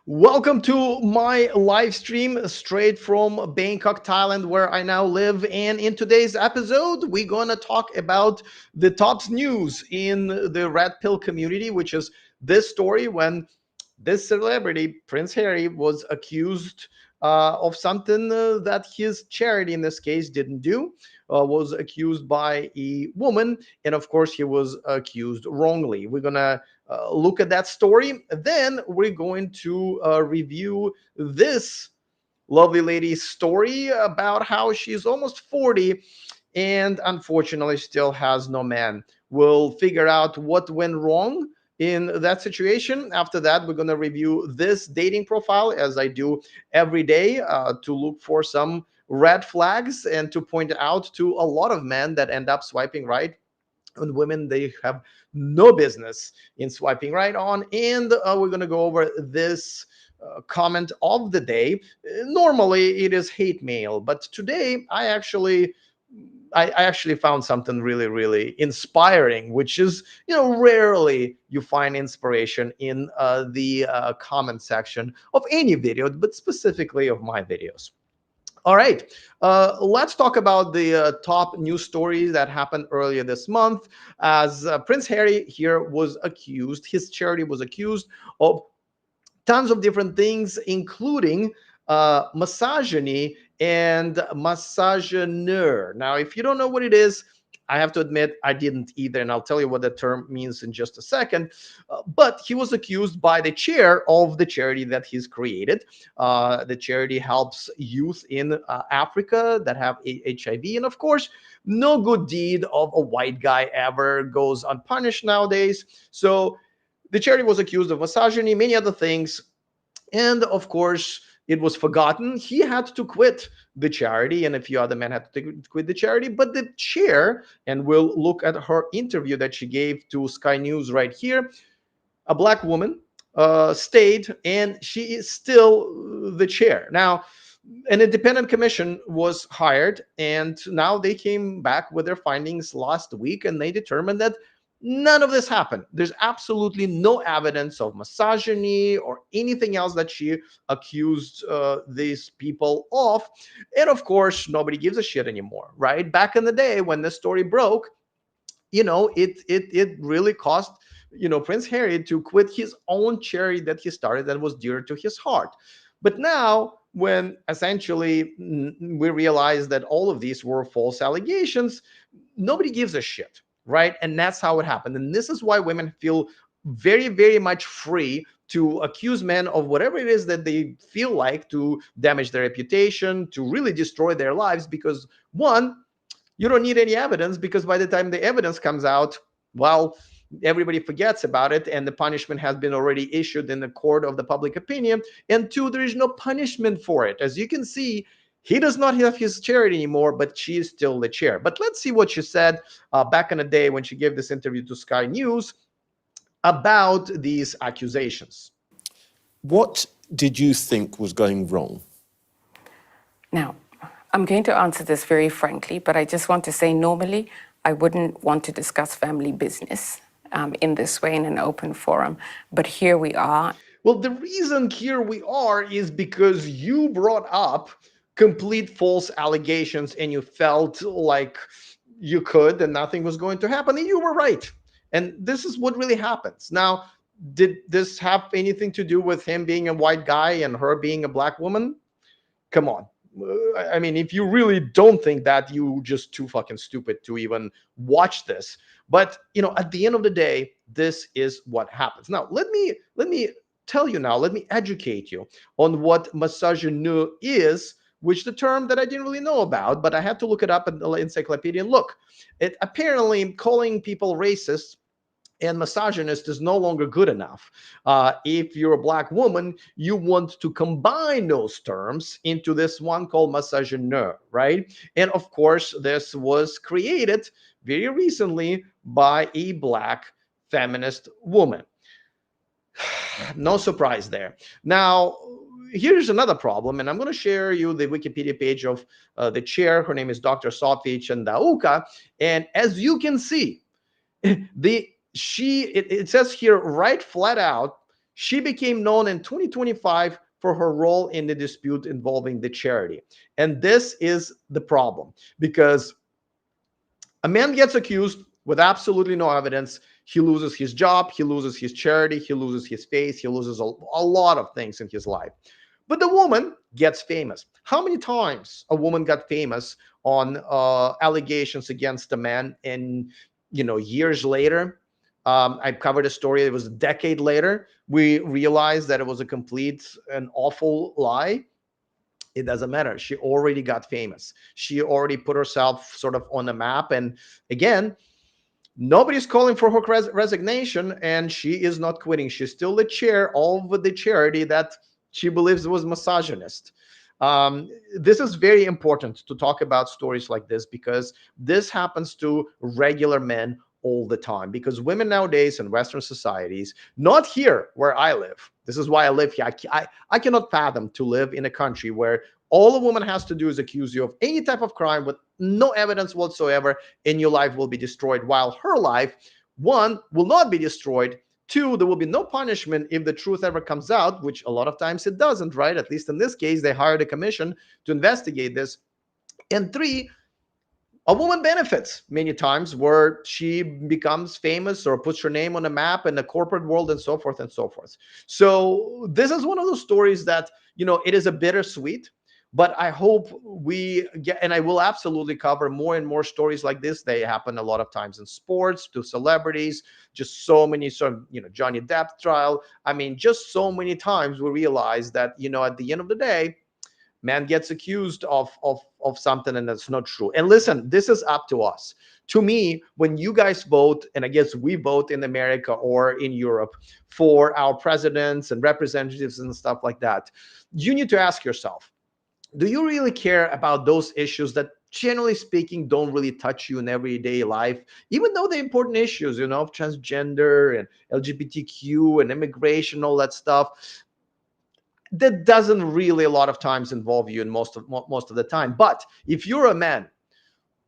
Welcome to my live stream straight from Bangkok, Thailand, where I now live. And in today's episode, we're going to talk about the top news in the red pill community, which is this story when this celebrity, Prince Harry, was accused of something that his charity, in this case, didn't do. Was accused by a woman, and of course, he was accused wrongly. We're gonna look at that story. Then we're going to review this lovely lady's story about how she's almost 40 and unfortunately still has no man. We'll figure out what went wrong in that situation. After that, we're going to review this dating profile as I do every day to look for some red flags and to point out to a lot of men that end up swiping right on women they have no business in swiping right on. And we're going to go over this comment of the day. Normally it is hate mail, but today I actually found something really, really inspiring, which is, rarely you find inspiration in the comment section of any video, but specifically of my videos. All right, let's talk about the top news story that happened earlier this month. As Prince Harry here was accused, his charity was accused of tons of different things, including misogyny and misogyner. Now, if you don't know what it is, I have to admit I didn't either, and I'll tell you what the term means in just a second. But he was accused by the chair of the charity that he's created. The charity helps youth in Africa that have HIV, and of course, no good deed of a white guy ever goes unpunished nowadays. So the charity was accused of misogyny, many other things, and of course, it was forgotten. He had to quit the charity, and a few other men had to quit the charity. But the chair, and we'll look at her interview that she gave to Sky News right here, a black woman stayed, and she is still the chair. Now, an independent commission was hired, and now they came back with their findings last week, and they determined that none of this happened. There's absolutely no evidence of misogyny or anything else that she accused these people of. And of course, nobody gives a shit anymore, right? Back in the day when this story broke, it really cost Prince Harry to quit his own charity that he started that was dear to his heart. But now, when essentially we realize that all of these were false allegations, nobody gives a shit, right? And that's how it happened. And this is why women feel very, very much free to accuse men of whatever it is that they feel like to damage their reputation, to really destroy their lives. Because one, you don't need any evidence, because by the time the evidence comes out, well, everybody forgets about it and the punishment has been already issued in the court of the public opinion. And two, there is no punishment for it. As you can see, he does not have his charity anymore, but she is still the chair. But let's see what she said back in the day when she gave this interview to Sky News about these accusations. What did you think was going wrong? Now, I'm going to answer this very frankly, but I just want to say normally I wouldn't want to discuss family business in this way in an open forum. But here we are. Well, the reason here we are is because you brought up complete false allegations and you felt like you could and nothing was going to happen. And you were right. And this is what really happens. Now, did this have anything to do with him being a white guy and her being a black woman? Come on. I mean, if you really don't think that, you just too fucking stupid to even watch this. But at the end of the day, this is what happens. Now, let me tell you now. Let me educate you on what misogyny is, which the term that I didn't really know about, but I had to look it up in the encyclopedia and look. It apparently calling people racist and misogynist is no longer good enough. If you're a black woman, you want to combine those terms into this one called misogyner, right? And of course, this was created very recently by a black feminist woman. No surprise there. Now, here's another problem, and I'm going to share you the Wikipedia page of the chair. Her name is Dr. Sophie Chandauka, and as you can see, it says here right flat out, She became known in 2025 for her role in the dispute involving the charity. And this is the problem, because a man gets accused with absolutely no evidence. He loses his job, he loses his charity, he loses his face, he loses a lot of things in his life. But the woman gets famous. How many times a woman got famous on allegations against a man, and years later, I covered a story. It was a decade later. We realized that it was a complete and awful lie. It doesn't matter. She already got famous. She already put herself sort of on the map. And again, nobody's calling for her resignation, and she is not quitting. She's still the chair of the charity that she believes was misogynist. This is very important to talk about stories like this, because this happens to regular men all the time. Because women nowadays in Western societies, not here where I live, this is why I live here. I cannot fathom to live in a country where all a woman has to do is accuse you of any type of crime with no evidence whatsoever, and your life will be destroyed, while her life, one, will not be destroyed. Two, there will be no punishment if the truth ever comes out, which a lot of times it doesn't, right? At least in this case, they hired a commission to investigate this. And three, a woman benefits many times, where she becomes famous or puts her name on a map in the corporate world, and so forth and so forth. So this is one of those stories that, it is a bittersweet, but I hope we get, and I will absolutely cover more and more stories like this. They happen a lot of times in sports, to celebrities, just so many sort of, Johnny Depp trial. I mean, just so many times we realize that, at the end of the day, man gets accused of something, and that's not true. And listen, this is up to us. To me, when you guys vote, and I guess we vote in America or in Europe for our presidents and representatives and stuff like that, you need to ask yourself, do you really care about those issues that, generally speaking, don't really touch you in everyday life, even though they're important issues, of transgender and LGBTQ and immigration, all that stuff? That doesn't really a lot of times involve you in most of the time. But if you're a man,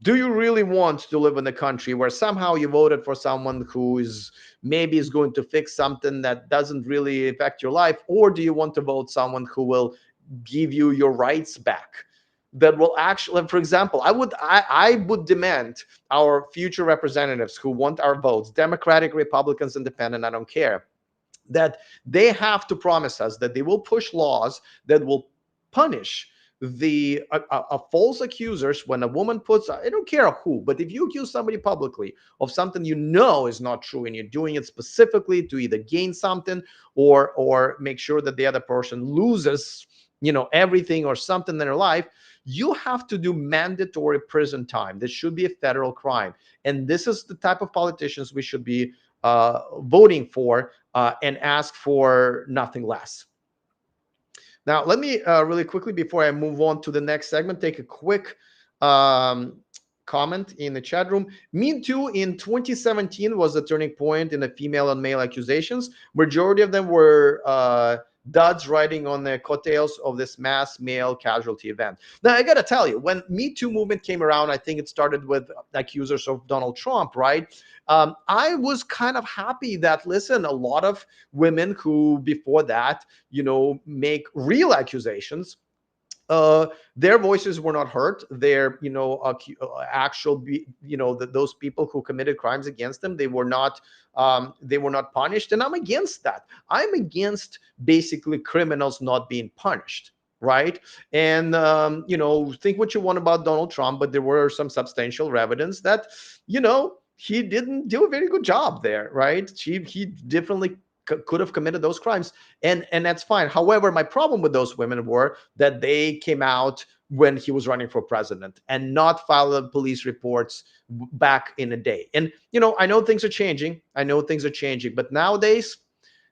do you really want to live in a country where somehow you voted for someone who is going to fix something that doesn't really affect your life? Or do you want to vote someone who will give you your rights back, that will actually, for example, I would demand our future representatives who want our votes, Democratic, Republicans, Independent, I don't care, that they have to promise us that they will push laws that will punish the false accusers. When a woman puts, I don't care who, but if you accuse somebody publicly of something is not true, and you're doing it specifically to either gain something or make sure that the other person loses everything or something in their life, you have to do mandatory prison time. This should be a federal crime, and this is the type of politicians we should be voting for, and ask for nothing less. Now, let me really quickly, before I move on to the next segment, take a quick um, comment in the chat room. Me Too in 2017 was a turning point in the female and male accusations. Majority of them were duds riding on the coattails of this mass male casualty event. Now, I got to tell you, when Me Too movement came around, I think it started with accusers of Donald Trump, right? I was kind of happy that, listen, a lot of women who before that, make real accusations, their voices were not heard. Their, actual, those people who committed crimes against them, they were not punished. And I'm against that. I'm against basically criminals not being punished. Right. And, think what you want about Donald Trump, but there were some substantial evidence that, he didn't do a very good job there. Right. He definitely could have committed those crimes, and that's fine. However, my problem with those women were that they came out when he was running for president and not filed police reports back in the day. And I know things are changing. But nowadays,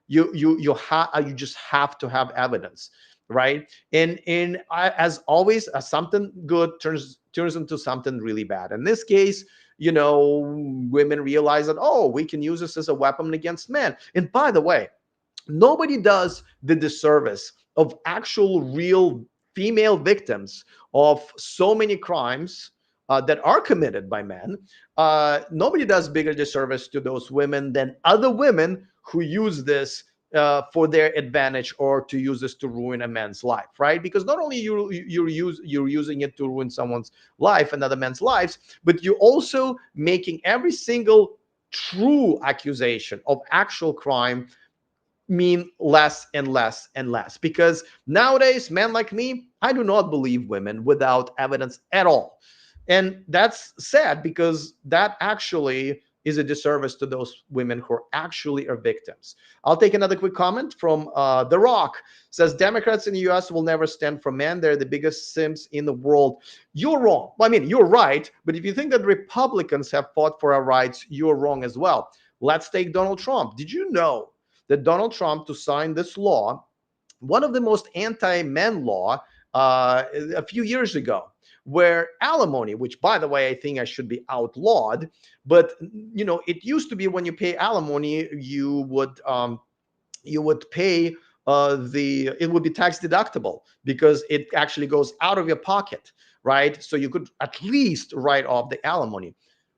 you just have to have evidence, right? And as always, something good turns into something really bad. In this case, women realize that, oh, we can use this as a weapon against men. And by the way, nobody does the disservice of actual real female victims of so many crimes that are committed by men. Nobody does bigger disservice to those women than other women who use this for their advantage, or to use this to ruin a man's life, right? Because not only you're using it to ruin someone's life, another man's lives, but you're also making every single true accusation of actual crime mean less and less and less. Because nowadays, men like me, I do not believe women without evidence at all. And that's sad, because that actually is a disservice to those women who actually are victims. I'll take another quick comment from The Rock. Says Democrats in the US will never stand for men. They're the biggest simps in the world. You're wrong. Well, I mean, you're right. But if you think that Republicans have fought for our rights, you're wrong as well. Let's take Donald Trump. Did you know that Donald Trump, to sign this law, one of the most anti-men law, a few years ago, where alimony, which by the way I think I should be outlawed, but it used to be when you pay alimony, you would pay it would be tax deductible, because it actually goes out of your pocket, right? So you could at least write off the alimony.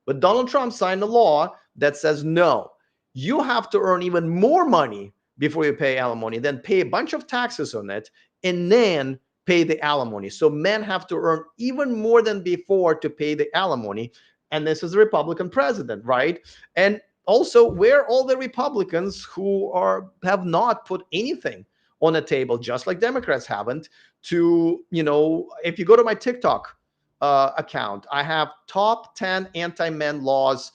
But Donald Trump signed a law that says no, you have to earn even more money before you pay alimony, then pay a bunch of taxes on it, and then pay the alimony. So men have to earn even more than before to pay the alimony. And this is a Republican president, right? And also, where all the Republicans who have not put anything on the table, just like Democrats haven't, to, if you go to my TikTok account, I have top 10 anti-men laws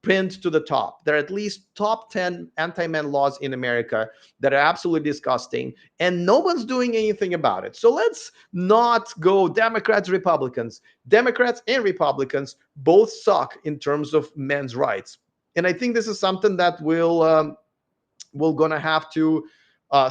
pinned to the top. There are at least top 10 anti-men laws in America that are absolutely disgusting, and no one's doing anything about it. So let's not go Democrats, Republicans. Democrats and Republicans both suck in terms of men's rights. And I think this is something that we're gonna have to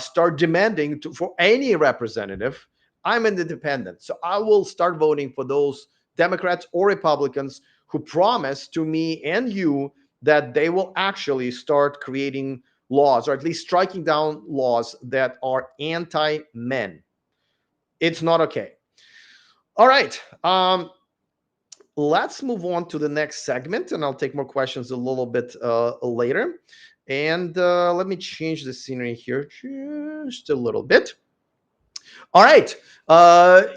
start demanding for any representative. I'm an independent, so I will start voting for those Democrats or Republicans who promise to me and you that they will actually start creating laws, or at least striking down laws that are anti-men. It's not okay. All right. Let's move on to the next segment, and I'll take more questions a little bit later. And let me change the scenery here just a little bit. All right.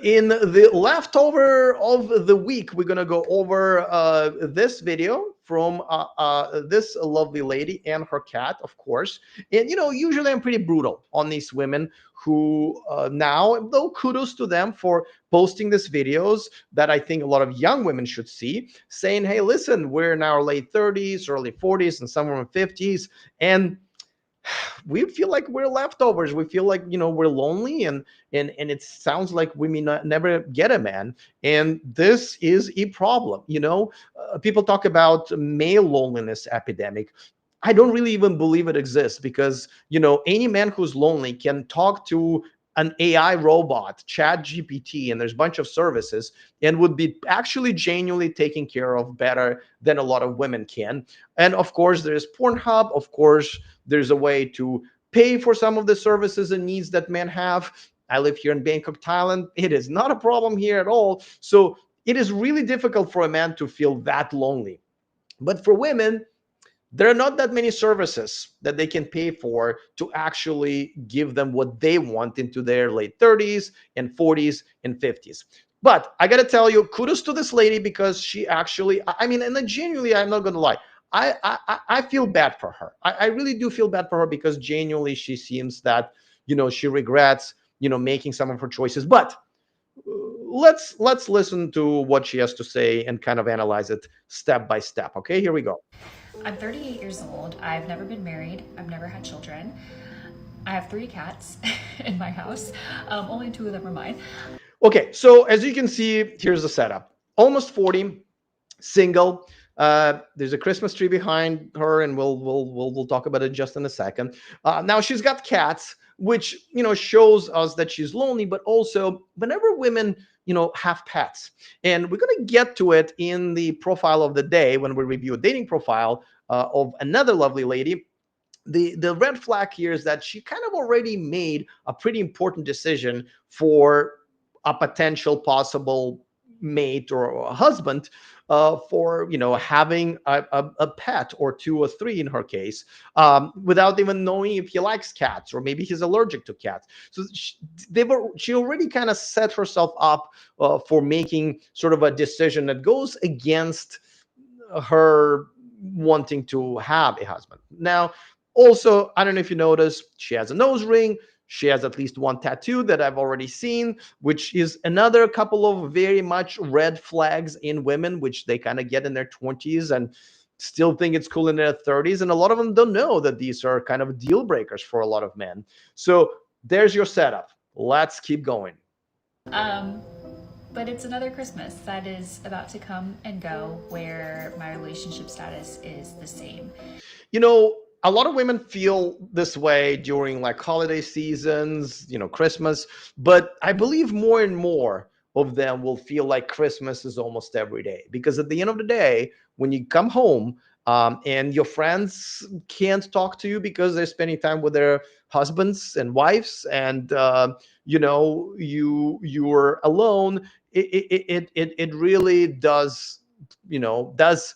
In the leftover of the week, we're going to go over this video from this lovely lady and her cat, of course. And, usually I'm pretty brutal on these women who now, though kudos to them for posting these videos that I think a lot of young women should see, saying, hey, listen, we're in our late 30s, early 40s, and somewhere in 50s. And we feel like we're leftovers. We feel like we're lonely, and it sounds like we may never get a man, and this is a problem. People talk about male loneliness epidemic. I don't really even believe it exists, because any man who's lonely can talk to an AI robot, Chat GPT, and there's a bunch of services, and would be actually genuinely taken care of better than a lot of women can. And of course, there's Pornhub. Of course, there's a way to pay for some of the services and needs that men have. I live here in Bangkok, Thailand. It is not a problem here at all. So it is really difficult for a man to feel that lonely. But for women, there are not that many services that they can pay for to actually give them what they want into their late 30s and 40s and 50s. But I got to tell you, kudos to this lady, because she actually, I mean, and then genuinely, I'm not going to lie, I feel bad for her. I really do feel bad for her, because genuinely she seems that, she regrets, making some of her choices. But let's listen to what she has to say and kind of analyze it step by step. Okay, here we go. I'm 38 years old. I've never been married. I've never had children. I have 3 cats in my house. Only 2 of them are mine. Okay, so as you can see, here's the setup. Almost 40, single. There's a Christmas tree behind her, and we'll talk about it just in a second. Now she's got cats, which shows us that she's lonely, but also whenever women have pets, and we're going to get to it in the profile of the day when we review a dating profile of another lovely lady. The red flag here is that she kind of already made a pretty important decision for a potential possible mate or a husband, for having a pet or two or three in her case, without even knowing if he likes cats or maybe he's allergic to cats. So she already kind of set herself up for making sort of a decision that goes against her wanting to have a husband. Now, also, I don't know if you notice, she has a nose ring. She has at least one tattoo that I've already seen, which is another couple of very much red flags in women, which they kind of get in their 20s and still think it's cool in their 30s. And a lot of them don't know that these are kind of deal breakers for a lot of men. So there's your setup. Let's keep going. Um, but it's another Christmas that is about to come and go where my relationship status is the same. A lot of women feel this way during like holiday seasons, Christmas, but I believe more and more of them will feel like Christmas is almost every day, because at the end of the day, when you come home, and your friends can't talk to you because they're spending time with their husbands and wives, and you're alone, it really does, does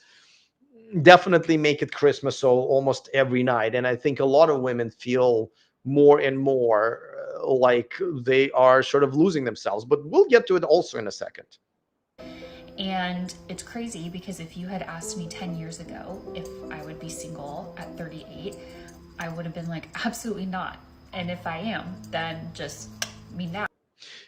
definitely make it Christmas so almost every night. And I think a lot of women feel more and more like they are sort of losing themselves. But we'll get to it also in a second. And it's crazy because if you had asked me 10 years ago if I would be single at 38, I would have been like, absolutely not. And if I am, then just me now.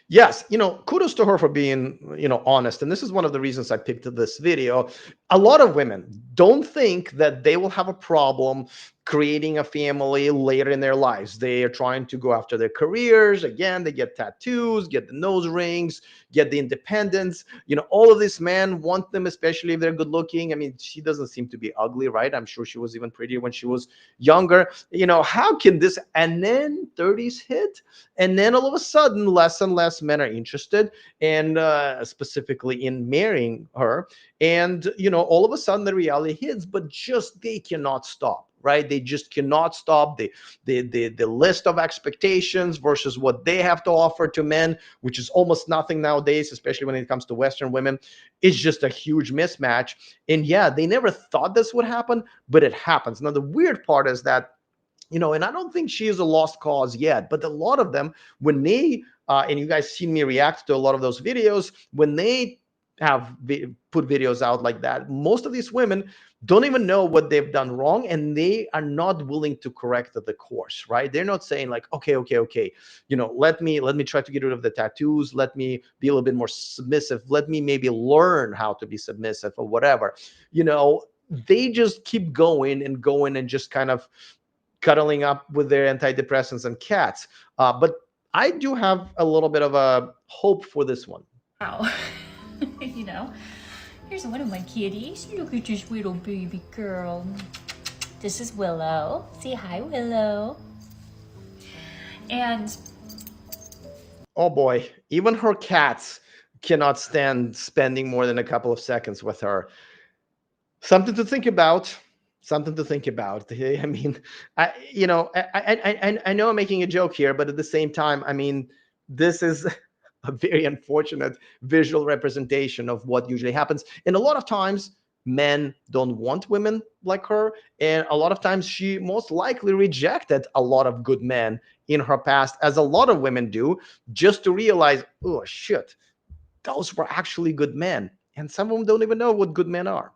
Yes, kudos to her for being, honest. And this is one of the reasons I picked this video. A lot of women don't think that they will have a problem creating a family later in their lives. They are trying to go after their careers. Again, they get tattoos, get the nose rings, get the independence. All of these men want them, especially if they're good looking. I mean, she doesn't seem to be ugly, right? I'm sure she was even prettier when she was younger. How can this? And then 30s hit, and then all of a sudden, less and less men are interested, and specifically in marrying her. And all of a sudden the reality hits, but just they cannot stop, right? They just cannot stop. The list of expectations versus what they have to offer to men, which is almost nothing nowadays, especially when it comes to Western women, is just a huge mismatch. And yeah, they never thought this would happen, but it happens. Now the weird part is that, and I don't think she is a lost cause yet, but a lot of them, when they and you guys seen me react to a lot of those videos, when they have put videos out like that, most of these women don't even know what they've done wrong, and they are not willing to correct the course, right? They're not saying like, okay, let me try to get rid of the tattoos, let me be a little bit more submissive, let me maybe learn how to be submissive or whatever. They just keep going and going and just kind of cuddling up with their antidepressants and cats. But I do have a little bit of a hope for this one. Wow. Here's one of my kitties. Look at this little baby girl. This is Willow. Say hi, Willow. And oh boy, even her cats cannot stand spending more than a couple of seconds with her. Something to think about. Something to think about. I mean, I know I'm making a joke here, but at the same time, I mean, this is a very unfortunate visual representation of what usually happens. And a lot of times, men don't want women like her. And a lot of times, she most likely rejected a lot of good men in her past, as a lot of women do, just to realize, oh, shit, those were actually good men. And some of them don't even know what good men are.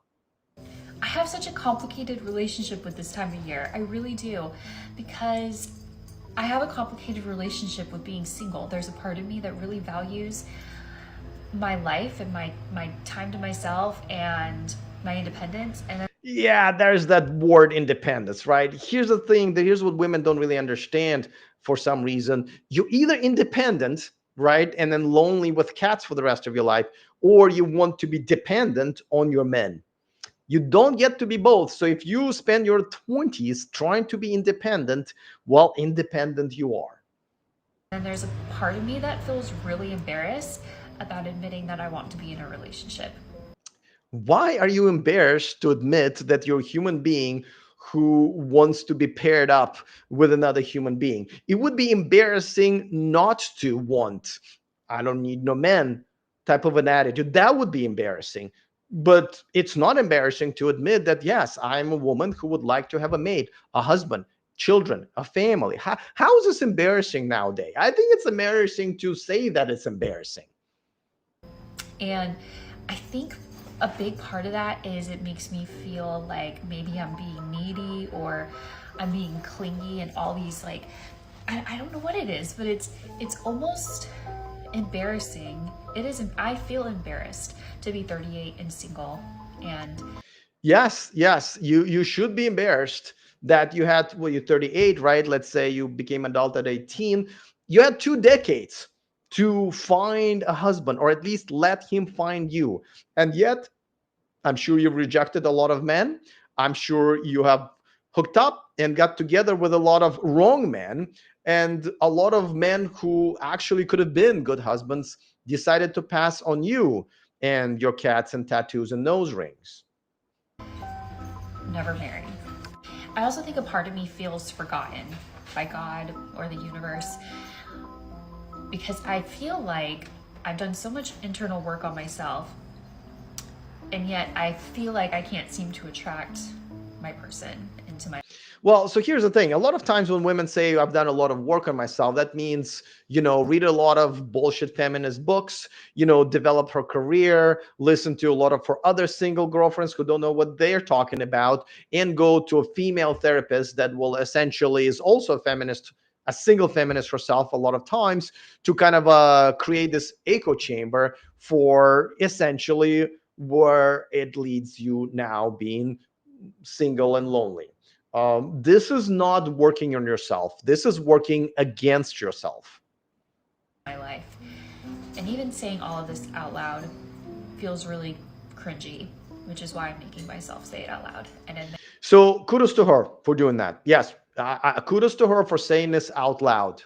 I have such a complicated relationship with this time of year. I really do. Because I have a complicated relationship with being single. There's a part of me that really values my life and my time to myself and my independence. And then Yeah, there's that word independence, right? Here's the thing, here's what women don't really understand for some reason. You're either independent, right, and then lonely with cats for the rest of your life, or you want to be dependent on your men. You don't get to be both. So if you spend your 20s trying to be independent, well, independent you are. And there's a part of me that feels really embarrassed about admitting that I want to be in a relationship. Why are you embarrassed to admit that you're a human being who wants to be paired up with another human being? It would be embarrassing not to want, I don't need no man type of an attitude. That would be embarrassing. But it's not embarrassing to admit that, yes, I'm a woman who would like to have a mate, a husband, children, a family. How is this embarrassing nowadays? I think it's embarrassing to say that it's embarrassing. And I think a big part of that is it makes me feel like maybe I'm being needy or I'm being clingy and all these like I don't know what it is, but it's almost embarrassing. It is. I feel embarrassed to be 38 and single, and Yes, yes, you should be embarrassed that you had, well, you're 38, right? Let's say you became adult at 18. You had 2 decades to find a husband, or at least let him find you. And yet, I'm sure you've rejected a lot of men. I'm sure you have hooked up and got together with a lot of wrong men, and a lot of men who actually could have been good husbands decided to pass on you and your cats and tattoos and nose rings. never marry. I also think a part of me feels forgotten by God or the universe because I feel like I've done so much internal work on myself, and yet I feel like I can't seem to attract my person into my. Well, so here's the thing. A lot of times when women say, I've done a lot of work on myself, that means, read a lot of bullshit feminist books, develop her career, listen to a lot of her other single girlfriends who don't know what they're talking about, and go to a female therapist that will essentially is also a feminist, a single feminist herself a lot of times, to kind of create this echo chamber for essentially where it leads you now being single and lonely. This is not working on yourself. This is working against yourself. My life. And even saying all of this out loud feels really cringy, which is why I'm making myself say it out loud. And then So kudos to her for doing that. Yes, kudos to her for saying this out loud.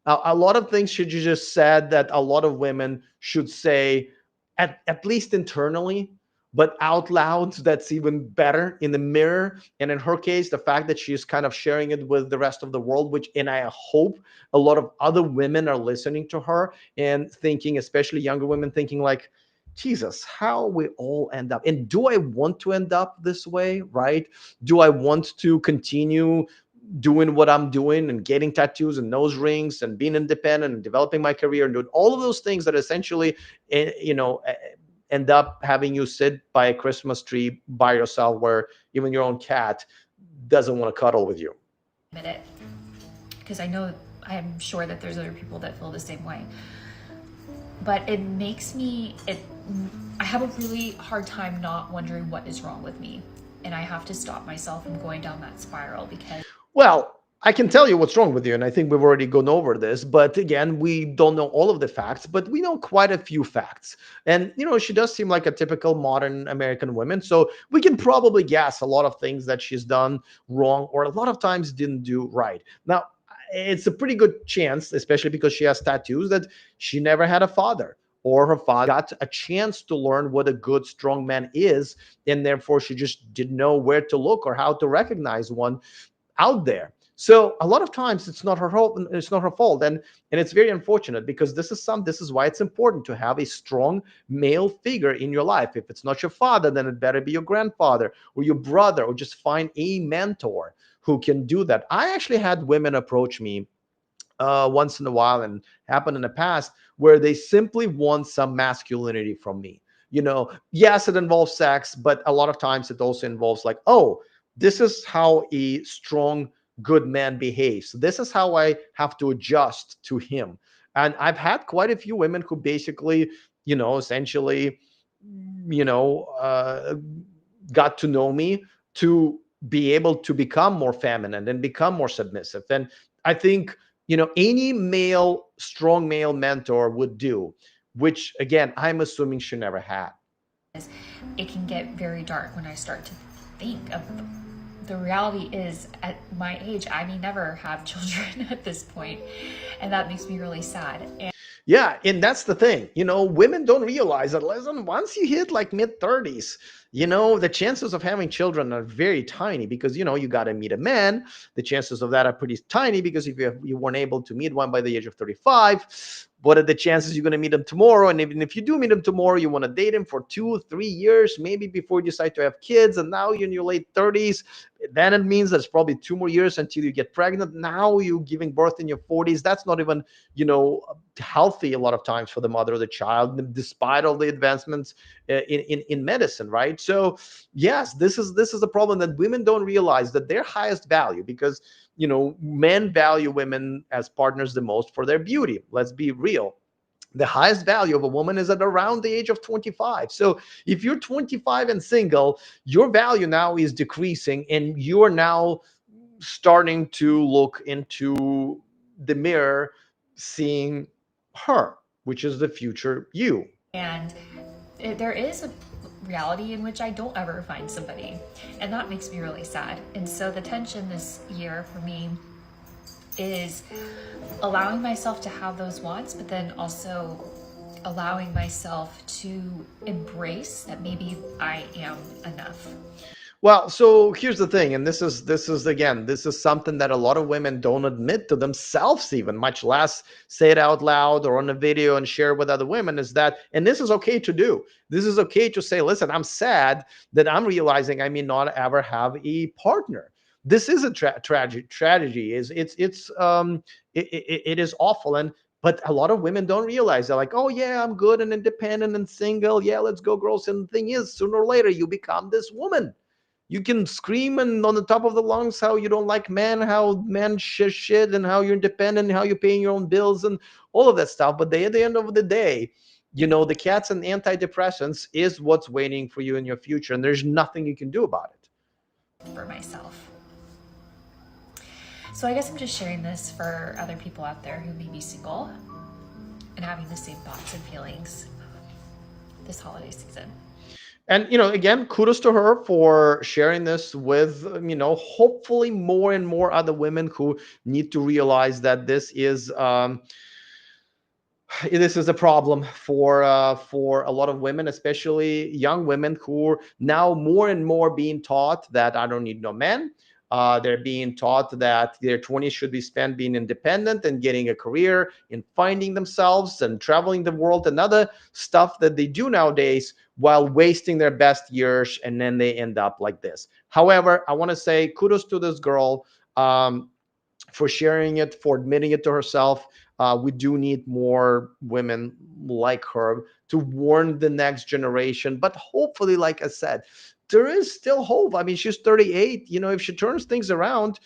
A lot of things she just said that a lot of women should say, at least internally, but out loud, that's even better, in the mirror. And in her case, the fact that she's kind of sharing it with the rest of the world, which, and I hope a lot of other women are listening to her and thinking, especially younger women, thinking like, Jesus, how we all end up. And do I want to end up this way, right? Do I want to continue doing what I'm doing and getting tattoos and nose rings and being independent and developing my career and doing all of those things that essentially, end up having you sit by a Christmas tree by yourself where even your own cat doesn't want to cuddle with you? admit it because I know I am sure that there's other people that feel the same way. But it makes me I have a really hard time not wondering what is wrong with me. And I have to stop myself from going down that spiral because Well, I can tell you what's wrong with you, and I think we've already gone over this. But again, we don't know all of the facts, but we know quite a few facts. And she does seem like a typical modern American woman, so we can probably guess a lot of things that she's done wrong, or a lot of times didn't do right. Now, it's a pretty good chance, especially because she has tattoos, that she never had a father, or her father got a chance to learn what a good, strong man is, and therefore she just didn't know where to look or how to recognize one out there. So a lot of times it's not her fault. It's not her fault, and it's very unfortunate, because this is why it's important to have a strong male figure in your life. If it's not your father, then it better be your grandfather or your brother, or just find a mentor who can do that. I actually had women approach me once in a while, and happened in the past, where they simply want some masculinity from me. Yes, it involves sex, but a lot of times it also involves like, oh, this is how a strong, good man behaves. This is how I have to adjust to him. And I've had quite a few women who basically, essentially, you know, uh, got to know me to be able to become more feminine and become more submissive. And I think, any male, strong male mentor would do, which again, I'm assuming she never had. it can get very dark when I start to think of the reality is at my age, I may never have children at this point, and that makes me really sad. And Yeah, and that's the thing. Women don't realize that, listen, once you hit like mid 30s, the chances of having children are very tiny because, you got to meet a man. The chances of that are pretty tiny because if you weren't able to meet one by the age of 35, what are the chances you're going to meet him tomorrow? And even if you do meet him tomorrow, you want to date him for 2 or 3 years, maybe before you decide to have kids. And now you're in your late 30s. Then it means there's probably 2 more years until you get pregnant. Now you're giving birth in your 40s. That's not even, healthy a lot of times for the mother of the child, despite all the advancements in medicine, right? So yes, this is a problem that women don't realize, that their highest value, because men value women as partners the most for their beauty. Let's be real. The highest value of a woman is at around the age of 25. So if you're 25 and single, your value now is decreasing, and you're now starting to look into the mirror, seeing her, which is the future you. And there is a reality in which I don't ever find somebody, and that makes me really sad. And so the tension this year for me is allowing myself to have those wants, but then also allowing myself to embrace that maybe I am enough. Well, so here's the thing, and this is something that a lot of women don't admit to themselves, even much less say it out loud or on a video and share with other women, is that, and this is okay to do. This is okay to say, listen, I'm sad that I'm realizing I may not ever have a partner. This is a tragedy. It is awful, and but a lot of women don't realize. They're like, oh yeah, I'm good and independent and single. Yeah, let's go, girls. And the thing is, sooner or later, you become this woman. You can scream and on the top of the lungs how you don't like men, how men shit, and how you're independent, how you're paying your own bills and all of that stuff. But at the end of the day, the cats and antidepressants is what's waiting for you in your future, and there's nothing you can do about it. For myself. So I guess I'm just sharing this for other people out there who may be single and having the same thoughts and feelings this holiday season. And again, kudos to her for sharing this with hopefully more and more other women who need to realize that this is a problem for a lot of women, especially young women, who are now more and more being taught that I don't need no man. They're being taught that their 20s should be spent being independent and getting a career, in finding themselves and traveling the world and other stuff that they do nowadays, while wasting their best years, and then they end up like this. However, I want to say kudos to this girl, for sharing it, for admitting it to herself. We do need more women like her to warn the next generation. But hopefully, like I said, there is still hope. I mean, she's 38. If she turns things around,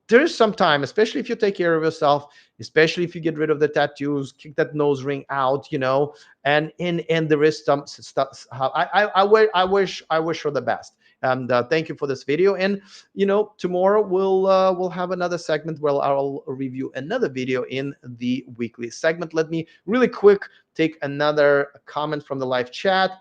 there is some time, especially if you take care of yourself, especially if you get rid of the tattoos, kick that nose ring out, and there is some stuff. I wish her the best. And thank you for this video. And tomorrow we'll have another segment where I'll review another video in the weekly segment. Let me really quick take another comment from the live chat.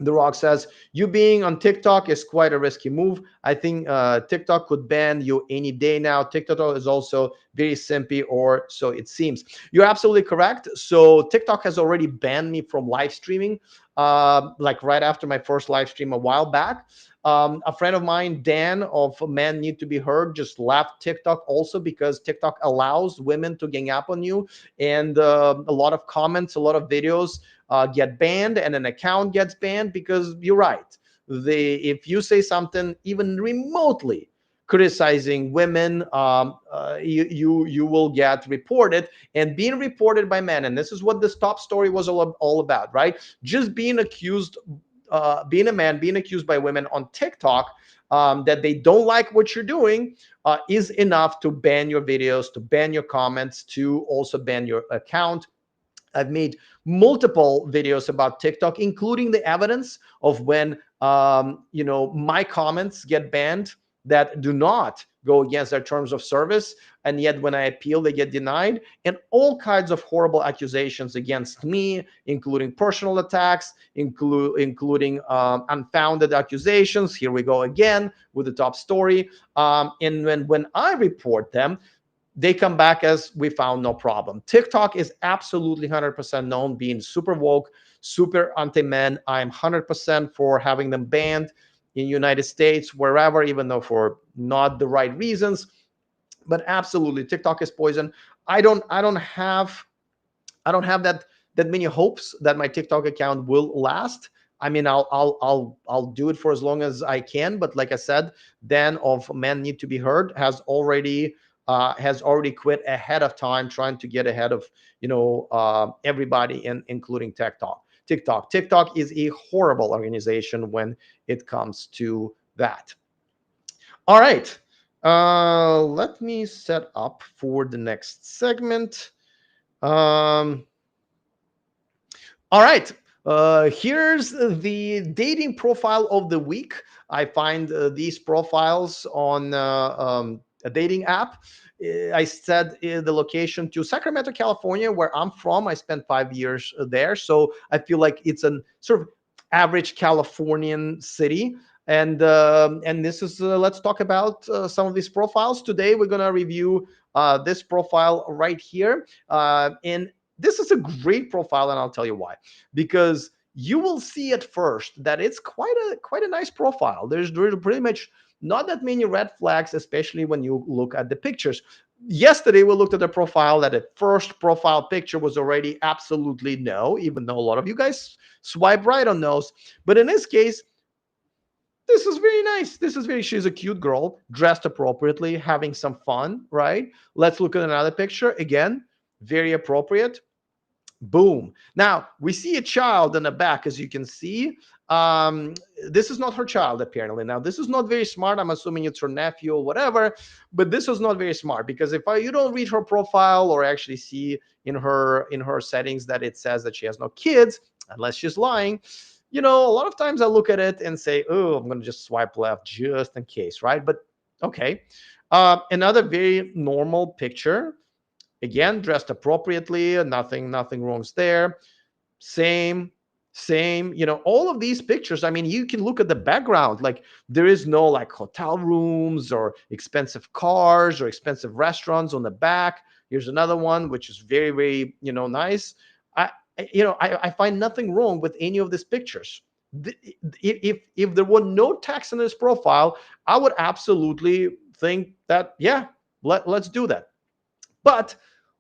The Rock says, you being on TikTok is quite a risky move. I think TikTok could ban you any day now. TikTok is also very simpy, or so it seems. You're absolutely correct. So TikTok has already banned me from live streaming, like right after my first live stream a while back. A friend of mine, Dan of Men Need to Be Heard, just left TikTok also because TikTok allows women to gang up on you, and a lot of comments, a lot of videos get banned, and an account gets banned because you're right. If you say something even remotely criticizing women, you will get reported, and being reported by men. And this is what this top story was all about, right? Just being accused, being a man, being accused by women on TikTok, that they don't like what you're doing, is enough to ban your videos, to ban your comments, to also ban your account. I've made multiple videos about TikTok, including the evidence of when my comments get banned that do not go against their terms of service, and yet when I appeal, they get denied, and all kinds of horrible accusations against me, including personal attacks, including unfounded accusations. Here we go again with the top story. And when I report them, they come back as we found no problem. TikTok is absolutely 100% known being super woke, super anti-men. I'm 100% for having them banned in United States, wherever, even though for not the right reasons. But absolutely, TikTok is poison. I don't have that many hopes that my TikTok account will last. I mean, I'll do it for as long as I can. But like I said, Dan of Men Need to Be Heard has already quit ahead of time, trying to get ahead of everybody, including TikTok. TikTok is a horrible organization when it comes to that. All right, let me set up for the next segment. Um, all right. Here's the dating profile of the week. I find these profiles on a dating app. I set the location to Sacramento, California, where I'm from. I spent 5 years there, so I feel like it's a sort of average Californian city. And this is let's talk about some of these profiles today. We're gonna review this profile right here, and this is a great profile, and I'll tell you why. Because you will see at first that it's quite a nice profile. There's pretty much not that many red flags, especially when you look at the pictures. Yesterday we looked at a profile that the first profile picture was already absolutely no, even though a lot of you guys swipe right on those. But in this case, this is very nice. She's a cute girl, dressed appropriately, having some fun, right? Let's look at another picture. Again, very appropriate. Boom. Now we see a child in the back, as you can see. Um, this is not her child, apparently. Now, this is not very smart. I'm assuming it's her nephew or whatever, but this was not very smart, because if you don't read her profile or actually see in her settings that it says that she has no kids, unless she's lying, a lot of times I look at it and say, oh, I'm gonna just swipe left just in case, right? But okay. Another very normal picture. Again, dressed appropriately, nothing wrongs there. Same, same. All of these pictures. I mean, you can look at the background. Like, there is no like hotel rooms or expensive cars or expensive restaurants on the back. Here's another one, which is very, very, nice. I find nothing wrong with any of these pictures. If there were no text in this profile, I would absolutely think that, yeah, let's do that. But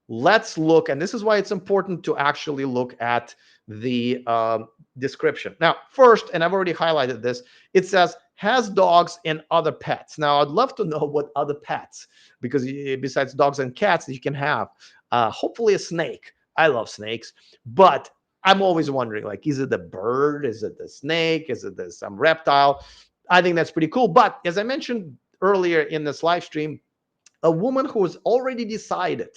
let's look, and this is why it's important to actually look at the description. Now, first, and I've already highlighted this, it says has dogs and other pets. Now, I'd love to know what other pets, because besides dogs and cats, you can have hopefully a snake. I love snakes, but I'm always wondering, like, is it the bird? Is it the snake? Is it some reptile? I think that's pretty cool. But as I mentioned earlier in this live stream, a woman who has already decided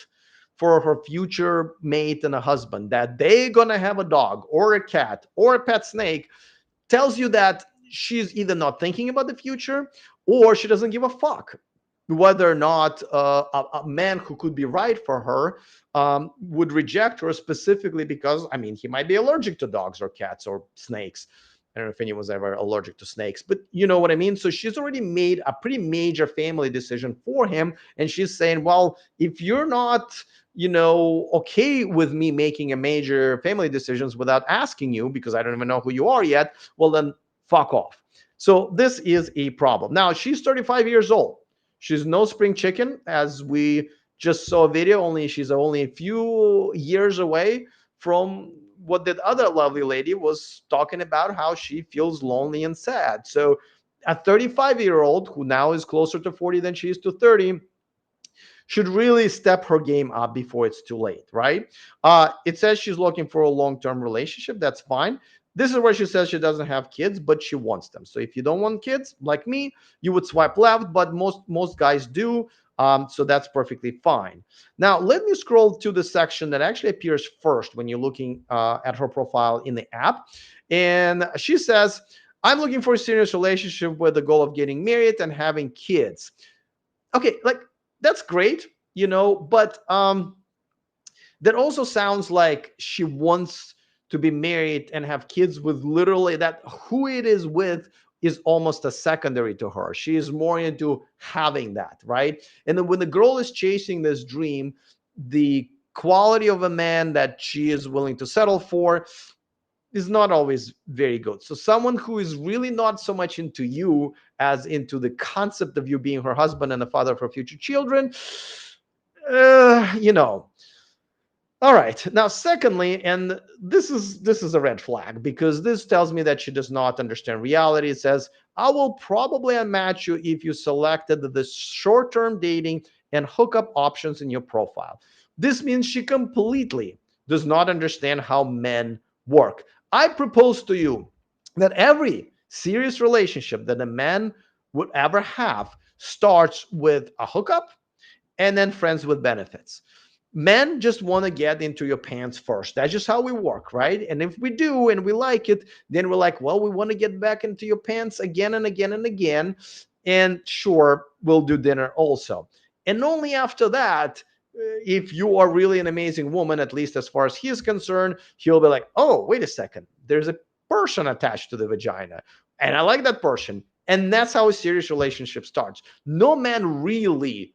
for her future mate and a husband that they're gonna have a dog or a cat or a pet snake tells you that she's either not thinking about the future, or she doesn't give a fuck whether or not a man who could be right for her would reject her, specifically because, I mean, he might be allergic to dogs or cats or snakes. I don't know if anyone's ever allergic to snakes, but you know what I mean? So she's already made a pretty major family decision for him. And she's saying, well, if you're not, okay with me making a major family decisions without asking you, because I don't even know who you are yet, well, then fuck off. So this is a problem. Now, she's 35 years old. She's no spring chicken, as we just saw a video. She's only a few years away from what that other lovely lady was talking about, how she feels lonely and sad. So a 35-year-old who now is closer to 40 than she is to 30 should really step her game up before it's too late, right? It says she's looking for a long-term relationship. That's fine. This is where she says she doesn't have kids, but she wants them. So if you don't want kids, like me, you would swipe left, but most guys do. So that's perfectly fine. Now, let me scroll to the section that actually appears first when you're looking at her profile in the app. And she says, I'm looking for a serious relationship with the goal of getting married and having kids. Okay, like, that's great, but that also sounds like she wants to be married and have kids with literally that who it is with is almost a secondary to her. She is more into having that, right? And then when the girl is chasing this dream, the quality of a man that she is willing to settle for is not always very good. So someone who is really not so much into you as into the concept of you being her husband and the father of her future children, you know. All right. Now, secondly, and this is a red flag because this tells me that she does not understand reality. It says, "I will probably unmatch you if you selected the short-term dating and hookup options in your profile." This means she completely does not understand how men work. I propose to you that every serious relationship that a man would ever have starts with a hookup and then friends with benefits. Men just want to get into your pants first. That's just how we work, right? And if we do and we like it, then we're like, well, we want to get back into your pants again and again and again. And sure, we'll do dinner also. And only after that, if you are really an amazing woman, at least as far as he is concerned, he'll be like, oh, wait a second, there's a person attached to the vagina. And I like that person. And that's how a serious relationship starts. No man really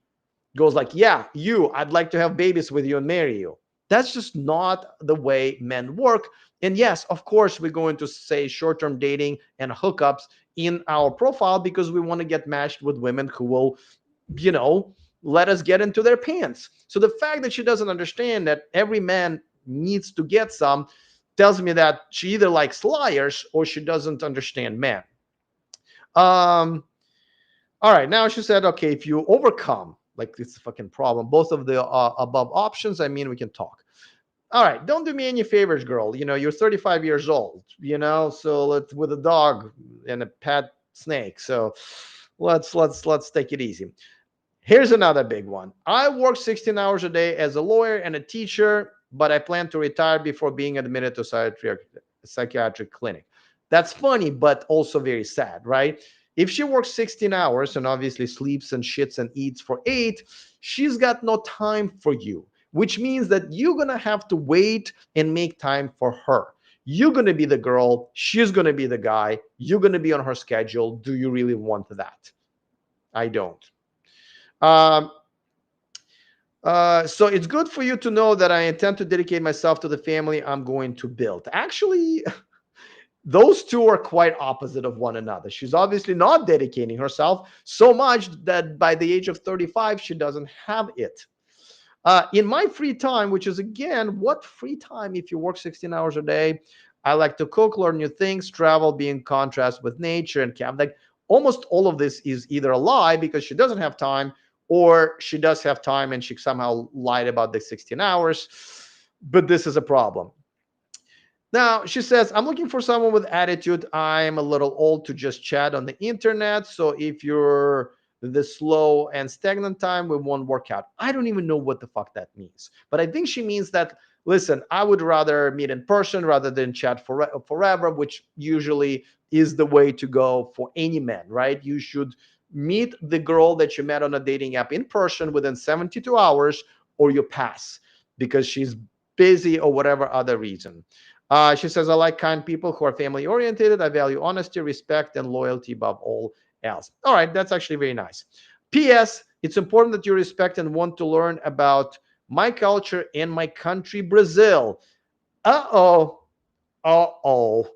goes like, yeah, I'd like to have babies with you and marry you. That's just not the way men work. And yes, of course, we're going to say short-term dating and hookups in our profile because we want to get matched with women who will, you know, let us get into their pants. So the fact that she doesn't understand that every man needs to get some tells me that she either likes liars or she doesn't understand men. Um, all right, now she said, okay, if you overcome, like it's a fucking problem, both of the above options, I mean, we can talk. All right, don't do me any favors, girl. You know, you're 35 years old, you know, so let's with a dog and a pet snake. So let's take it easy. Here's another big one. I work 16 hours a day as a lawyer and a teacher, but I plan to retire before being admitted to psychiatric clinic. That's funny, but also very sad, right? If she works 16 hours and obviously sleeps and shits and eats for 8, she's got no time for you, which means that you're going to have to wait and make time for her. You're going to be the girl, she's going to be the guy, you're going to be on her schedule. Do you really want that? I don't. Um, so it's good for you to know that I intend to dedicate myself to the family I'm going to build. Actually, those two are quite opposite of one another. She's obviously not dedicating herself so much that by the age of 35, she doesn't have it. In my free time, which is again, what free time if you work 16 hours a day? I like to cook, learn new things, travel, be in contrast with nature and camp. Like almost all of this is either a lie because she doesn't have time, or she does have time and she somehow lied about the 16 hours. But this is a problem. Now, she says, I'm looking for someone with attitude. I'm a little old to just chat on the internet. So if you're the slow and stagnant time, we won't work out. I don't even know what the fuck that means. But I think she means that, listen, I would rather meet in person rather than chat forever, which usually is the way to go for any man, right? You should meet the girl that you met on a dating app in person within 72 hours or you pass because she's busy or whatever other reason. She says, I like kind people who are family oriented. I value honesty, respect, and loyalty above all else. All right, that's actually very nice. P.S. It's important that you respect and want to learn about my culture and my country, Brazil. Uh-oh. Uh-oh.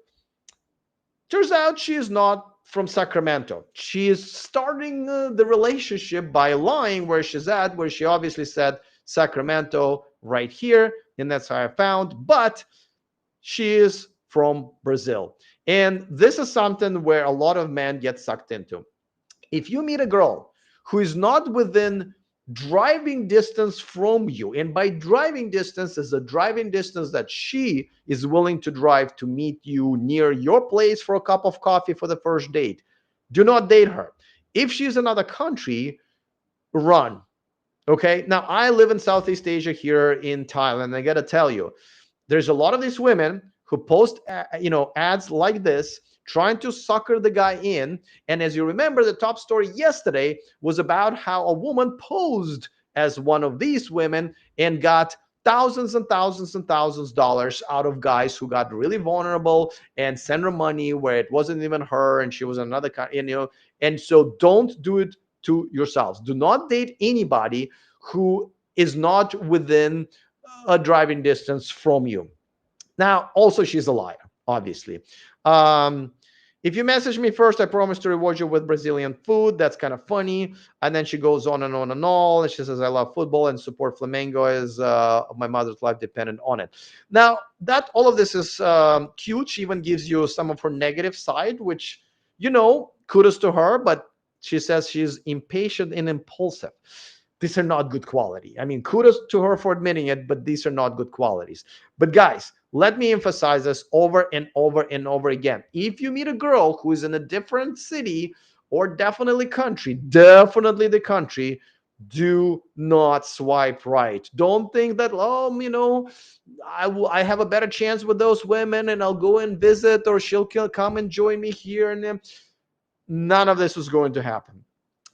Turns out she is not from Sacramento. She is starting the relationship by lying where she's at, where she obviously said Sacramento right here, and that's how I found. But she is from Brazil. And this is something where a lot of men get sucked into. If you meet a girl who is not within driving distance from you, and by driving distance is a driving distance that she is willing to drive to meet you near your place for a cup of coffee for the first date, do not date her. If she's another country, run. Okay. Now, I live in Southeast Asia here in Thailand. I got to tell you, there's a lot of these women who post ads like this trying to sucker the guy in. And as you remember, the top story yesterday was about how a woman posed as one of these women and got thousands and thousands and thousands of dollars out of guys who got really vulnerable and sent her money where it wasn't even her and she was another and so don't do it to yourselves. Do not date anybody who is not within a driving distance from you. Now, also, she's a liar, obviously. Um, if you message me first, I promise to reward you with Brazilian food. That's kind of funny. And then she goes on and on and on. And she says, I love football and support Flamengo as my mother's life dependent on it. Now, that all of this is cute. She even gives you some of her negative side, which, kudos to her. But she says she's impatient and impulsive. These are not good quality. I mean, kudos to her for admitting it, but these are not good qualities. But guys, let me emphasize this over and over and over again. If you meet a girl who is in a different city or definitely the country, do not swipe right. Don't think that, I have a better chance with those women and I'll go and visit or she'll come and join me here. And none of this is going to happen.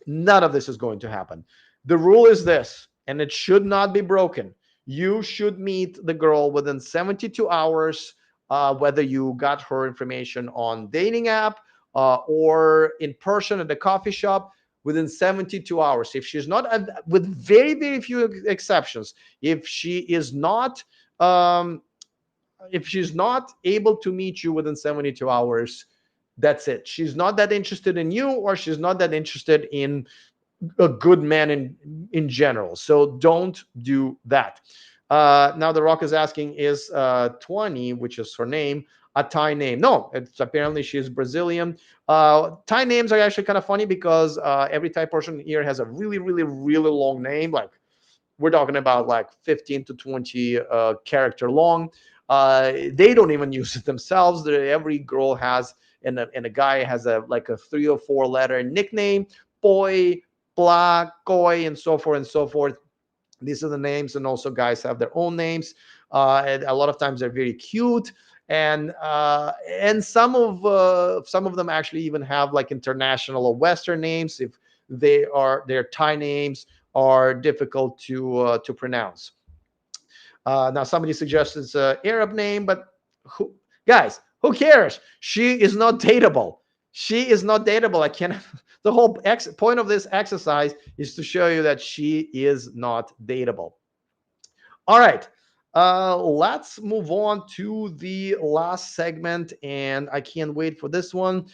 None of this is going to happen. The rule is this, and it should not be broken. You should meet the girl within 72 hours, whether you got her information on dating app or in person at the coffee shop within 72 hours. If she's not, with very, very few exceptions, if she is not, if she's not able to meet you within 72 hours, that's it. She's not that interested in you, or she's not that interested in a good man in general. So don't do that. Now the Rock is asking, is 20, which is her name, a Thai name? No, it's apparently she's Brazilian. Thai names are actually kind of funny because every Thai person here has a really, really, really long name. Like we're talking about like 15 to 20 character long. They don't even use it themselves. Every girl has, and a guy has like a 3 or 4 letter nickname. Boy, blah, koi, and so forth and so forth. These are the names, and also guys have their own names. And a lot of times they're very cute, and some of them actually even have like international or Western names if their Thai names are difficult to pronounce. Now somebody suggests it's an Arab name, but guys, who cares? She is not dateable. She is not dateable. I can't. The whole point of this exercise is to show you that she is not dateable. All right. Let's move on to the last segment, and I can't wait for this one.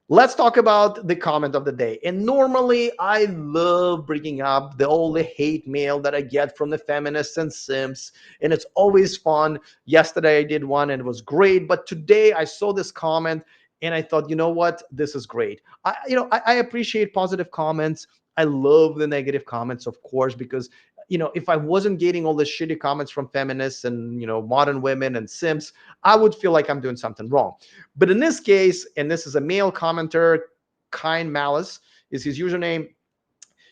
Let's talk about the comment of the day. And normally, I love bringing up all the hate mail that I get from the feminists and simps, and it's always fun. Yesterday, I did one, and it was great. But today, I saw this comment, and I thought, you know what? This is great. I appreciate positive comments. I love the negative comments, of course, because if I wasn't getting all the shitty comments from feminists and, modern women and simps, I would feel like I'm doing something wrong. But in this case, and this is a male commenter, Kind Malice is his username.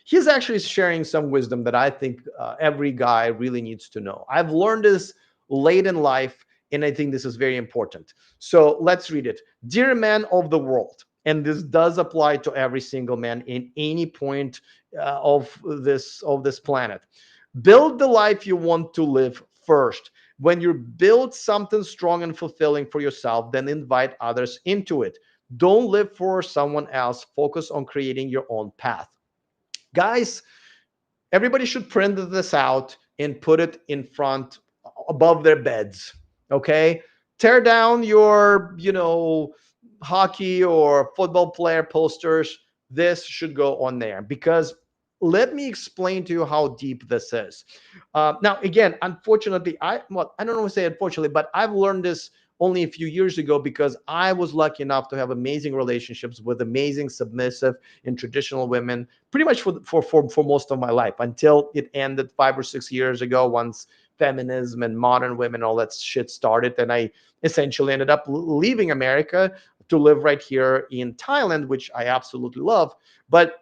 He's actually sharing some wisdom that I think every guy really needs to know. I've learned this late in life, and I think this is very important. So let's read it. Dear man of the world, and this does apply to every single man in any point of this planet. Build the life you want to live first. When you build something strong and fulfilling for yourself, then invite others into it. Don't live for someone else. Focus on creating your own path. Guys, everybody should print this out and put it in front above their beds. Okay? Tear down your, hockey or football player posters. This should go on there, because let me explain to you how deep this is. Now, again, unfortunately, I don't want to say unfortunately, but I've learned this only a few years ago, because I was lucky enough to have amazing relationships with amazing, submissive, and traditional women pretty much for most of my life, until it ended 5 or 6 years ago, once feminism and modern women, all that shit started. And I essentially ended up leaving America to live right here in Thailand, which I absolutely love. But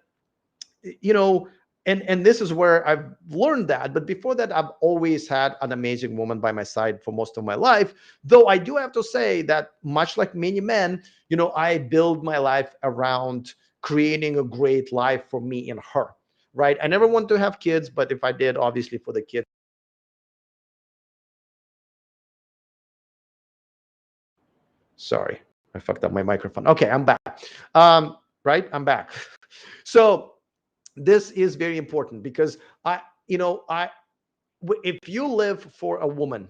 and this is where I've learned that. But before that, I've always had an amazing woman by my side for most of my life. Though I do have to say that, much like many men, I build my life around creating a great life for me and her. Right? I never want to have kids, but if I did, obviously for the kids. Sorry, I fucked up my microphone. Okay, I'm back. Right, I'm back. So this is very important because if you live for a woman,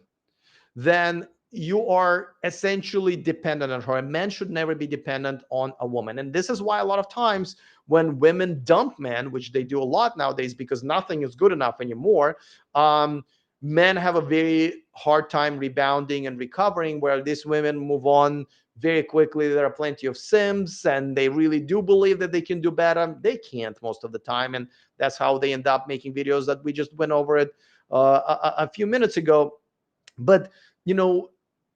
then you are essentially dependent on her. A man should never be dependent on a woman. And this is why a lot of times when women dump men, which they do a lot nowadays because nothing is good enough anymore, um, men have a very hard time rebounding and recovering, where these women move on very quickly. There are plenty of sims and they really do believe that they can do better. They can't most of the time. And that's how they end up making videos that we just went over it a few minutes ago. But you know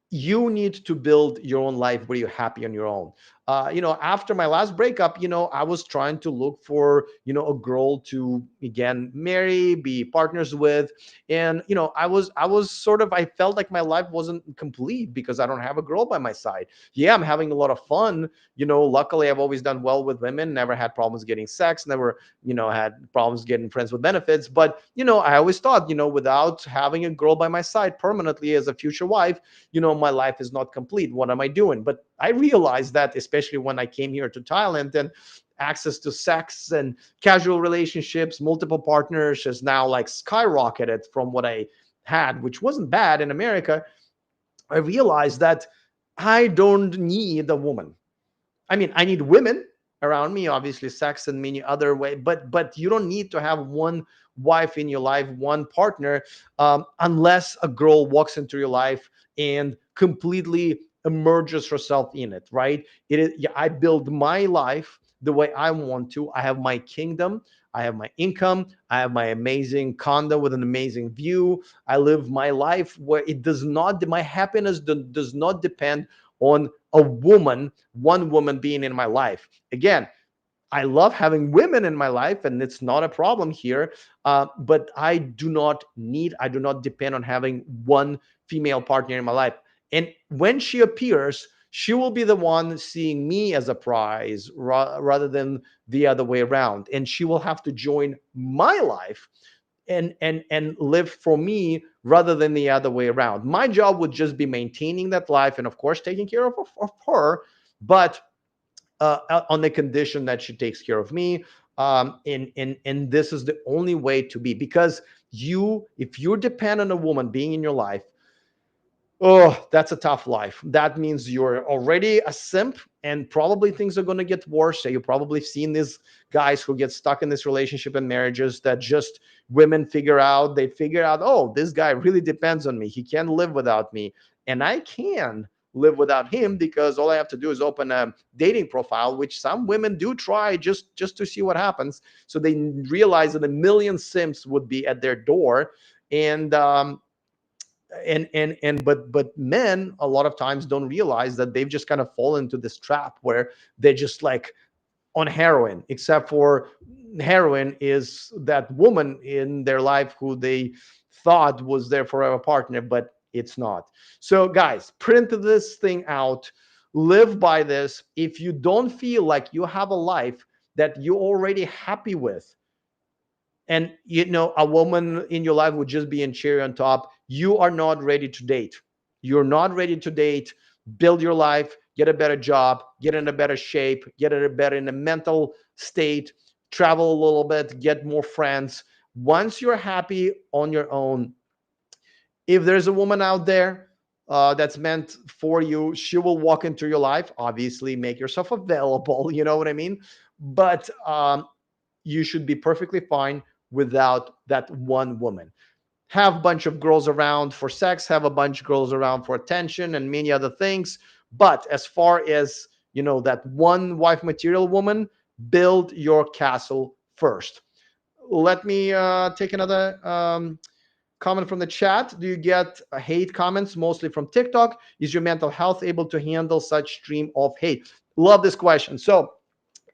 you need to build your own life where you're happy on your own. After my last breakup, I was trying to look for a girl to again marry, be partners with. And I was sort of, I felt like my life wasn't complete because I don't have a girl by my side. Yeah, I'm having a lot of fun. Luckily I've always done well with women, never had problems getting sex, never had problems getting friends with benefits. But I always thought, without having a girl by my side permanently as a future wife, my life is not complete. What am I doing? But I realized that, especially when I came here to Thailand, and access to sex and casual relationships, multiple partners has now like skyrocketed from what I had, which wasn't bad in America. I realized that I don't need a woman. I mean, I need women around me, obviously, sex and many other way, but you don't need to have one wife in your life, one partner, unless a girl walks into your life and completely immerses herself in it. Right? It is. Yeah, I build my life the way I want to. I have my kingdom. I have my income. I have my amazing condo with an amazing view. I live my life where it does not. My happiness does not depend on a woman, one woman being in my life. Again, I love having women in my life, and it's not a problem here. But I do not depend on having one female partner in my life. And when she appears, she will be the one seeing me as a prize rather than the other way around. And she will have to join my life and live for me rather than the other way around. My job would just be maintaining that life and of course taking care of her, but on the condition that she takes care of me. And this is the only way to be, because if you depend on a woman being in your life, oh, that's a tough life. That means you're already a simp, and probably things are going to get worse. So you've probably seen these guys who get stuck in this relationship and marriages that just women figure out, oh, this guy really depends on me. He can't live without me. And I can live without him because all I have to do is open a dating profile, which some women do try just to see what happens. So they realize that a million simps would be at their door. And men a lot of times don't realize that they've just kind of fallen into this trap where they're just like on heroin, except for heroin is that woman in their life who they thought was their forever partner, but it's not. So guys, print this thing out, live by this. If you don't feel like you have a life that you're already happy with, and a woman in your life would just be in cherry on top, you are not ready to date. You're not ready to date. Build your life, get a better job, get in a better shape, get in a mental state, travel a little bit, get more friends. Once you're happy on your own, if there's a woman out there that's meant for you, she will walk into your life. Obviously make yourself available, you know what I mean? But you should be perfectly fine without that one woman. Have a bunch of girls around for sex, have a bunch of girls around for attention and many other things. But as far as, that one wife material woman, build your castle first. Let me take another comment from the chat. Do you get hate comments mostly from TikTok? Is your mental health able to handle such stream of hate? Love this question. So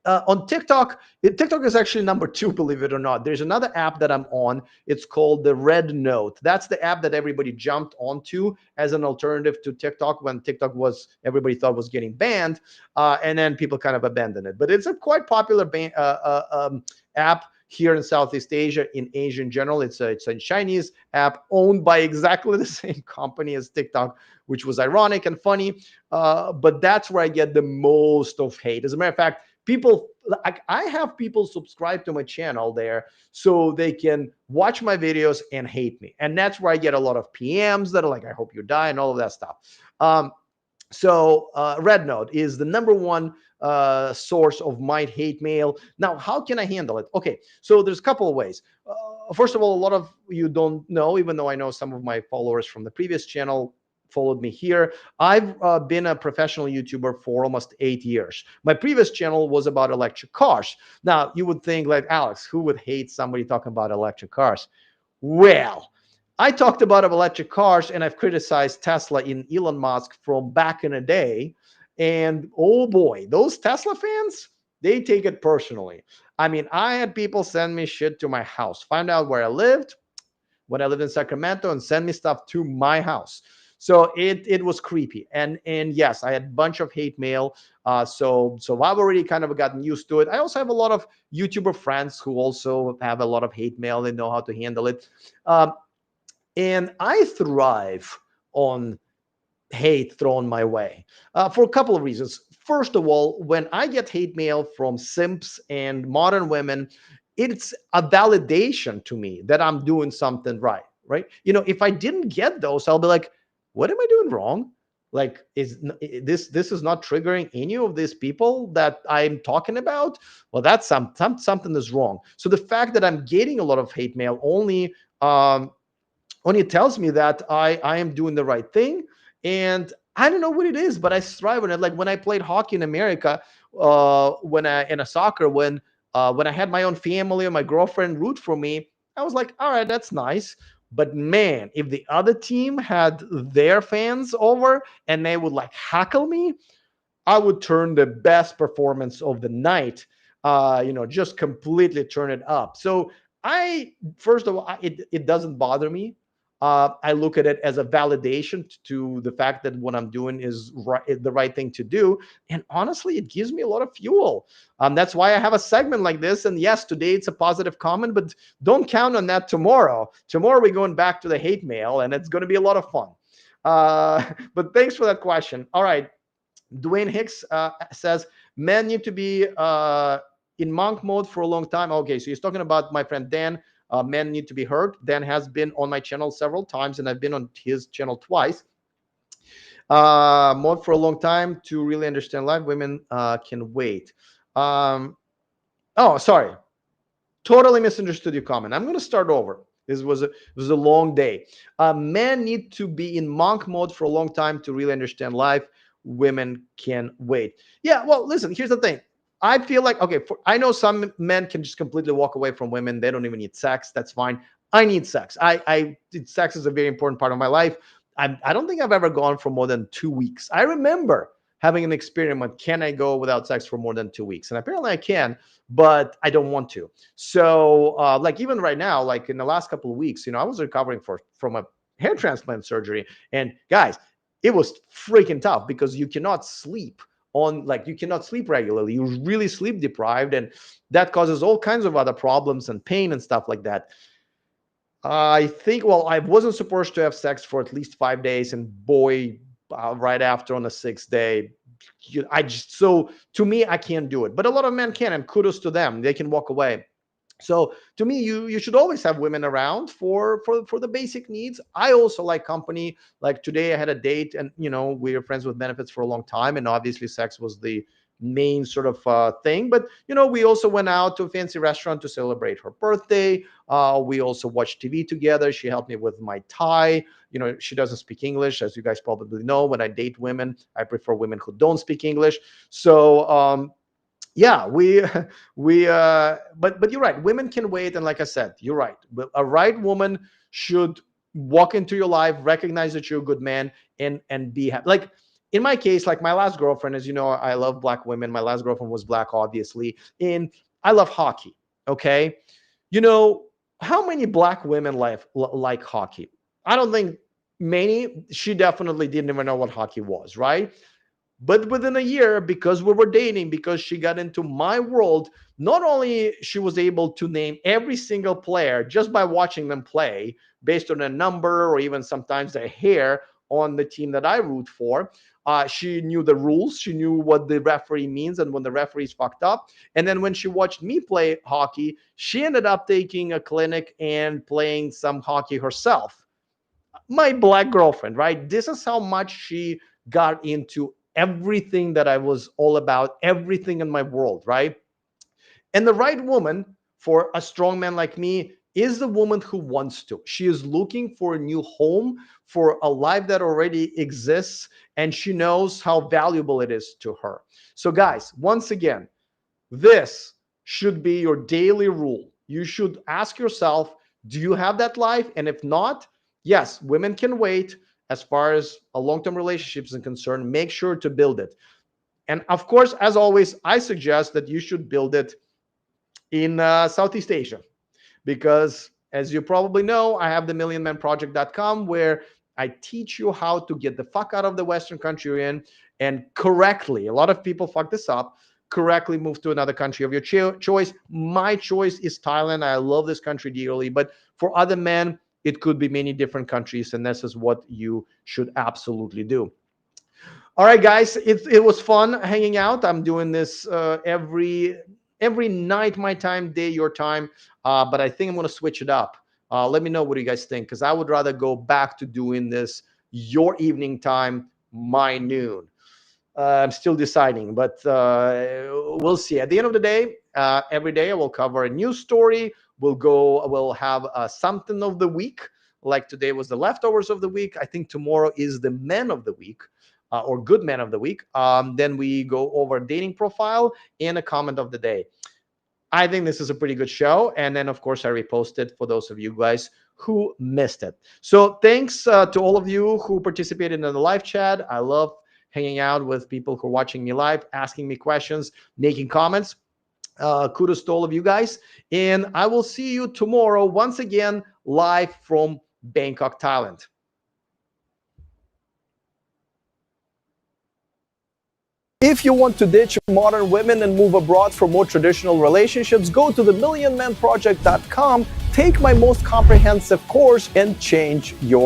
on TikTok, TikTok is actually number 2, believe it or not. There's another app that I'm on. It's called the Red Note. That's the app that everybody jumped onto as an alternative to TikTok when TikTok everybody thought was getting banned, and then people kind of abandoned it. But it's a quite popular app. here in Southeast Asia, in Asia in general. It's a Chinese app owned by exactly the same company as TikTok, which was ironic and funny. But that's where I get the most of hate. As a matter of fact, people, like, I have people subscribe to my channel there so they can watch my videos and hate me, and that's where I get a lot of PMs that are like, "I hope you die," and all of that stuff. Red Note is the number one source of my hate mail. Now, how can I handle it? Okay, so there's a couple of ways. First of all, a lot of you don't know, even though I know some of my followers from the previous channel followed me here. I've been a professional YouTuber for almost 8 years. My previous channel was about electric cars. Now, you would think, like, Alex, who would hate somebody talking about electric cars? Well, I talked about electric cars, and I've criticized Tesla in Elon Musk from back in the day. And oh boy, those Tesla fans, they take it personally. I mean, I had people send me shit to my house, find out where I lived when I lived in Sacramento, and send me stuff to my house. So it was creepy. And yes, I had a bunch of hate mail. So I've already kind of gotten used to it. I also have a lot of YouTuber friends who also have a lot of hate mail. They know how to handle it. And I thrive on hate thrown my way for a couple of reasons. First of all, when I get hate mail from simps and modern women, it's a validation to me that I'm doing something right. Right? If I didn't get those, I'll be like, what am I doing wrong? Like, is this is not triggering any of these people that I'm talking about? Well, that's something is wrong. So the fact that I'm getting a lot of hate mail only it tells me that I am doing the right thing. And I don't know what it is, but I strive on it. Like when I played hockey in America, when I in a soccer, when I had my own family or my girlfriend root for me, I was like, all right, that's nice. But man, if the other team had their fans over and they would like heckle me, I would turn the best performance of the night, just completely turn it up. So first of all, it doesn't bother me. I look at it as a validation to the fact that what I'm doing is the right thing to do. And honestly, it gives me a lot of fuel. That's why I have a segment like this. And yes, today it's a positive comment, but don't count on that tomorrow. Tomorrow we're going back to the hate mail, and it's going to be a lot of fun. But thanks for that question. All right. Dwayne Hicks says men need to be in monk mode for a long time. Okay, so he's talking about my friend Dan. Men need to be heard. Dan has been on my channel several times, and I've been on his channel twice. Mode for a long time to really understand life. Women can wait. Oh, sorry. Totally misunderstood your comment. I'm going to start over. This was a long day. Men need to be in monk mode for a long time to really understand life. Women can wait. Yeah, well, listen, here's the thing. I feel like, okay, I know some men can just completely walk away from women. They don't even need sex. That's fine. I need sex. Sex is a very important part of my life. I don't think I've ever gone for more than 2 weeks. I remember having an experiment. Can I go without sex for more than 2 weeks? And apparently I can, but I don't want to. So like even right now, like in the last couple of weeks, I was recovering from a hair transplant surgery. And guys, it was freaking tough because you cannot sleep you cannot sleep regularly. You're really sleep deprived, and that causes all kinds of other problems and pain and stuff like that. I think, well, I wasn't supposed to have sex for at least 5 days, and boy, right after on the sixth day, so to me, I can't do it. But a lot of men can, and kudos to them. They can walk away. So to me, you should always have women around for the basic needs. I also like company. Like today I had a date, and we were friends with benefits for a long time, and obviously sex was the main sort of thing. But we also went out to a fancy restaurant to celebrate her birthday. We also watched TV together. She helped me with my tie. She doesn't speak English, as you guys probably know. When I date women, I prefer women who don't speak English. So yeah, but you're right, women can wait. And like I said, you're right, but a right woman should walk into your life, recognize that you're a good man, and be happy. Like in my case, like my last girlfriend, as you know, I love black women. My last girlfriend was black, obviously, and I love hockey. Okay, how many black women like hockey? I don't think many. She definitely didn't even know what hockey was, right? But within a year, because we were dating, because she got into my world, not only she was able to name every single player just by watching them play based on a number or even sometimes their hair on the team that I root for. She knew the rules. She knew what the referee means and when the referee's fucked up. And then when she watched me play hockey, she ended up taking a clinic and playing some hockey herself. My black girlfriend, right? This is how much she got into everything that I was all about, everything in my world, right? And the right woman for a strong man like me is the woman who wants to. She is looking for a new home, for a life that already exists, and she knows how valuable it is to her. So, guys, once again, this should be your daily rule. You should ask yourself, do you have that life? And if not, yes, women can wait. As far as a long-term relationship is concerned, make sure to build it. And of course, as always, I suggest that you should build it in Southeast Asia, because as you probably know, I have the millionmanproject.com where I teach you how to get the fuck out of the Western country you're in and correctly, a lot of people fuck this up, correctly move to another country of your choice. My choice is Thailand. I love this country dearly, but for other men, it could be many different countries, and this is what you should absolutely do. All right, guys, it was fun hanging out. I'm doing this every night, my time, day, your time. But I think I'm going to switch it up. Let me know what you guys think, because I would rather go back to doing this your evening time, my noon. I'm still deciding, but we'll see. At the end of the day, every day I will cover a news story. We'll have something of the week. Like today was the leftovers of the week. I think tomorrow is the men of the week. Or good man of the week. Then we go over dating profile and a comment of the day. I think this is a pretty good show. And then, of course, I repost it for those of you guys who missed it. So thanks to all of you who participated in the live chat. I love hanging out with people who are watching me live, asking me questions, making comments. Kudos to all of you guys. And I will see you tomorrow once again live from Bangkok, Thailand. If you want to ditch modern women and move abroad for more traditional relationships, go to themillionmanproject.com, take my most comprehensive course, and change your